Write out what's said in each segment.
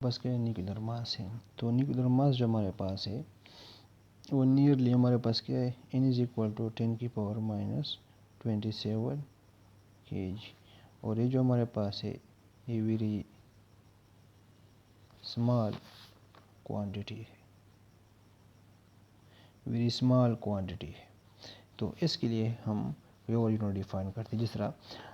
बस क्या nuclear mass है। तो न्यूक्लियर मास जो हमारे पास है वो नियरली हमारे पास क्या है, n is equal to 10⁻27 kg। और ये जो हमारे पास है ये वेरी स्मॉल क्वांटिटी है, वेरी स्मॉल क्वांटिटी है। तो इसके लिए हम वेवर यूनिट डिफाइन करते हैं। जिस तरह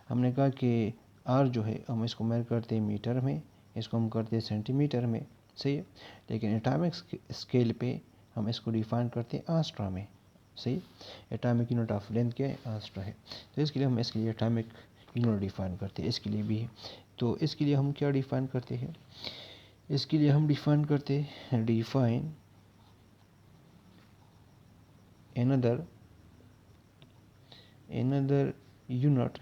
हमने कहा कि r जो है हम इसको मेजर करते हैं मीटर में, इसको हम करते हैं सेंटीमीटर में, सही है। लेकिन एटॉमिक स्केल पे हम इसको डिफाइन करते हैं आस्ट्रा में, सही। एटॉमिक यूनिट ऑफ लेंथ क्या है, आस्ट्रा है। तो इसके लिए हम इसके लिए एटॉमिक यूनिट डिफाइन करते हैं, इसके लिए भी है। तो इसके लिए हम क्या डिफाइन करते हैं, इसके लिए हम डिफाइन करते हैं, define another unit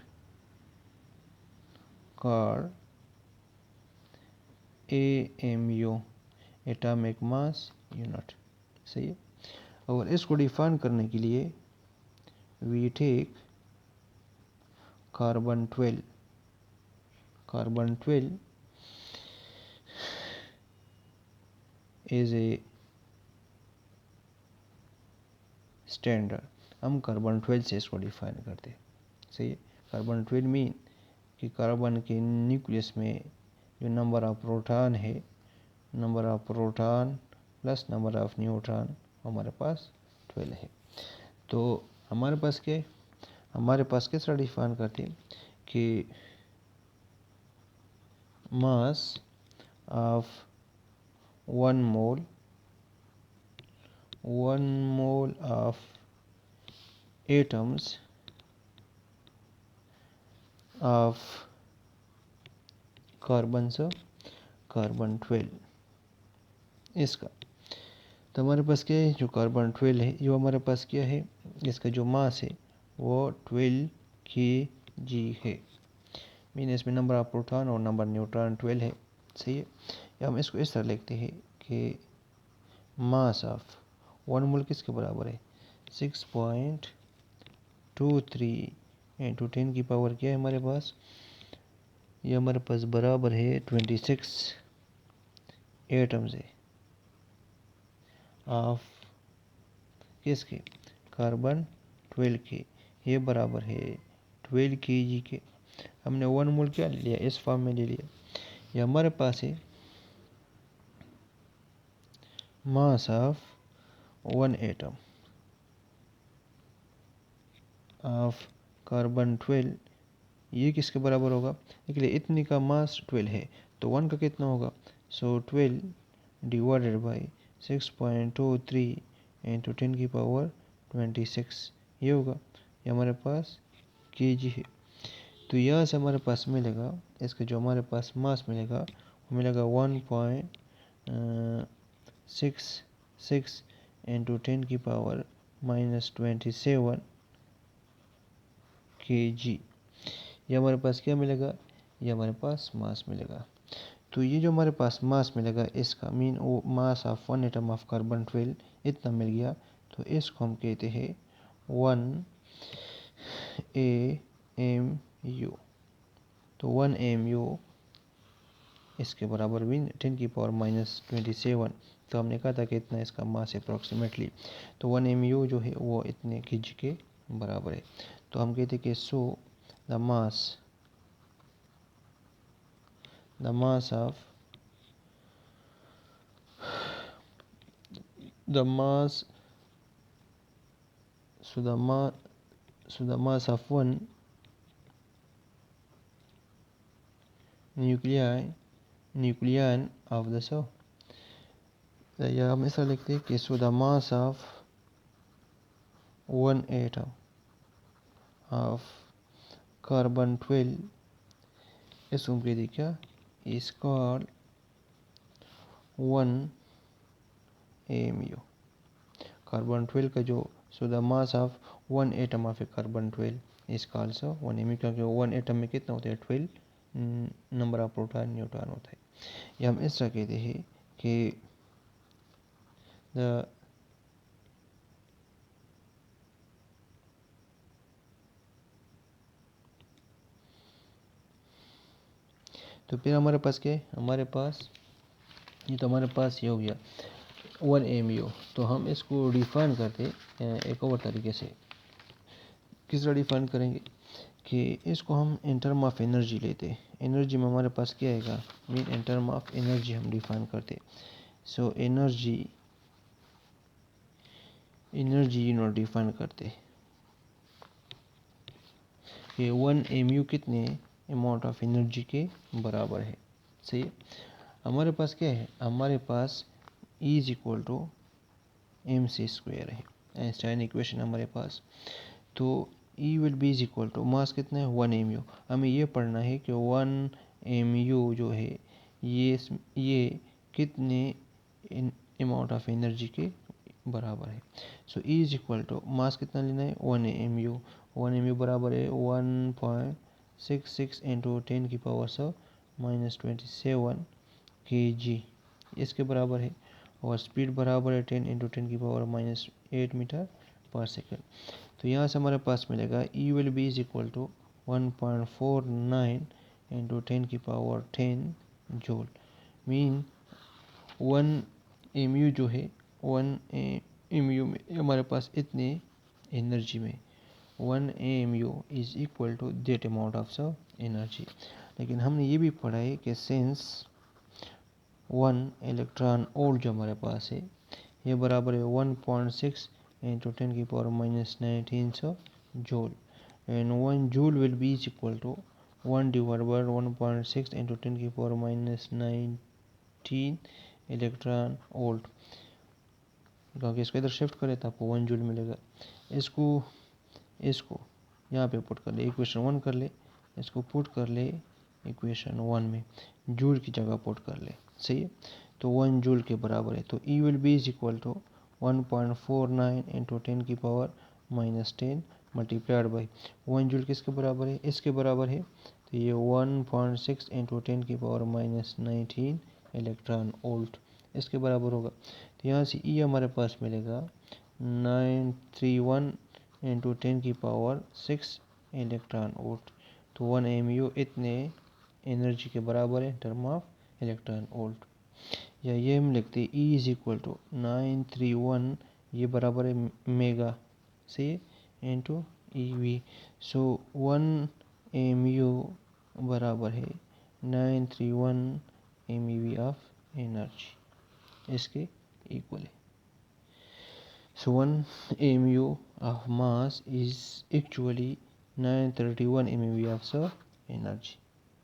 called AMU, atomic mass unit, सही है। और इसको डिफाइन करने के लिए we take carbon 12 as a standard. हम कार्बन 12 से इसको डिफाइन करते हैं, सही है। कार्बन 12 मीन कि कार्बन के न्यूक्लियस में जो नंबर ऑफ प्रोटॉन है, number of proton plus number of neutron हमारे पास 12 है। तो हमारे पास किस तरह डिफाइन करते हैं कि mass of 1 mole of atoms of carbon 12 इसका। तो हमारे पास क्या है, जो कार्बन 12 है, जो हमारे पास क्या है, इसका जो मास है वो 12 kg है। मीन इसमें नंबर ऑफ प्रोटॉन और नंबर न्यूट्रॉन 12 है, सही है। या हम इसको इस तरह लिखते हैं कि मास ऑफ 1 मोल किसके बराबर है, 6.23 इंटू 10 की पावर क्या है हमारे पास, ये हमारे पास बराबर है 26 एटम्स है ऑफ किसके, कार्बन 12 के। ये बराबर है 12 kg के। हमने 1 मोल क्या ले लिया, इस फॉर्म में ले लिया। ये हमारे पास है mass of 1 atom of carbon 12, ये किसके बराबर होगा, इसलिए इतने का मास 12 है तो 1 का कितना होगा, सो 12 डिवाइडेड बाई 6.23 इंटू 10 की पावर 26, ये होगा। ये हमारे पास kg है। तो यहाँ से हमारे पास मिलेगा, इसका जो हमारे पास मास मिलेगा वो मिलेगा 1.66 इंटू 10 की पावर -27 kg। ये हमारे पास क्या मिलेगा, ये हमारे पास मास मिलेगा। तो ये जो हमारे पास मास मिलेगा इसका मीन वो mass of 1 atom of carbon 12 इतना मिल गया। तो इसको हम कहते हैं 1 AMU। तो 1 AMU इसके बराबर भी 10 की पावर -27। तो हमने कहा था कि इतना इसका मास अप्रॉक्सीमेटली। तो 1 AMU जो है वो इतने kg के बराबर है। तो हम कहते हैं कि so the mass of the mass so the mass of one nucleon of the cell। या हम ऐसा लिखते हैं कि so the mass of one atom of carbon 12 इसको कह दी क्या, is called 1 AMU। कार्बन 12 का जो so the mass of one atom of a carbon 12 is called so 1 AMU, क्योंकि 1 एटम में कितना होता है, 12 नंबर ऑफ प्रोटॉन न्यूट्रॉन होता है। या हम इस तरह कहते हैं कि तो फिर हमारे पास क्या है, हमारे पास ये तो हमारे पास ये हो गया 1 mu। तो हम इसको डिफाइन करते एक और तरीके से। किस तरह डिफाइन करेंगे कि इसको हम इन टर्म ऑफ एनर्जी लेते। एनर्जी में हमारे पास क्या आएगा, mean in term of energy हम डिफाइन करते। सो एनर्जी यूनिट डिफाइन करते कि 1 mu कितने अमाउंट ऑफ एनर्जी के बराबर है। सही है। हमारे पास क्या है, हमारे पास E is equal to M C square है, आइंस्टाइन इक्वेशन हमारे पास। तो E will be is equal to mass कितना है 1 mu। हमें ये पढ़ना है कि 1 mu जो है ये कितने अमाउंट ऑफ एनर्जी के बराबर है। So E is equal to mass कितना लेना है 1 mu। 1 mu बराबर है 1.66 इंटू 10 की पावर से -27 kg, इसके बराबर है। और स्पीड बराबर है 10 इंटू 10 की पावर -8 मीटर पर सेकेंड। तो यहाँ से हमारे पास मिलेगा E will be is equal to 1.49 into 10 की पावर 10 जूल। मीन 1 mu जो है 1 mu में हमारे पास इतने एनर्जी में 1 mu is equal to that amount of energy. लेकिन हमने ये भी पढ़ा है कि सिंस 1 इलेक्ट्रॉन वोल्ट जो हमारे पास है ये बराबर है 1.6 इंटू 10 की power -19 joule. And 1 joule will be is equal to 1 divide by 1.6 into 10 की पावर -19 इलेक्ट्रॉन वोल्ट। क्योंकि इसको इधर शिफ्ट करें तो आपको 1 जूल मिलेगा। इसको यहाँ पे पुट कर ले, इक्वेशन 1 कर ले, इसको पुट कर ले इक्वेशन 1 में, जूल की जगह पुट कर ले। सही है। तो 1 जूल के बराबर है। तो E will be is equal to 1.49 into 10 की पावर -10 मल्टीप्लाइड बाई 1 जूल किसके बराबर है, इसके बराबर है। तो ये 1.6 इंटू 10 की पावर -19 इलेक्ट्रॉन वोल्ट इसके बराबर होगा। तो यहाँ से E हमारे पास मिलेगा 931 इंटू 10 की पावर 6 इलेक्ट्रॉन वोल्ट। तो 1 mu इतने एनर्जी के बराबर है टर्म ऑफ इलेक्ट्रॉन वोल्ट। या ये हम लिखते E इज इक्वल टू 931, ये बराबर है मेगा से इंटू EV। सो 1 mu बराबर है 931 MeV ऑफ एनर्जी, इसके इक्वल है। So 1 mu of mass is actually 931 MeV of energy.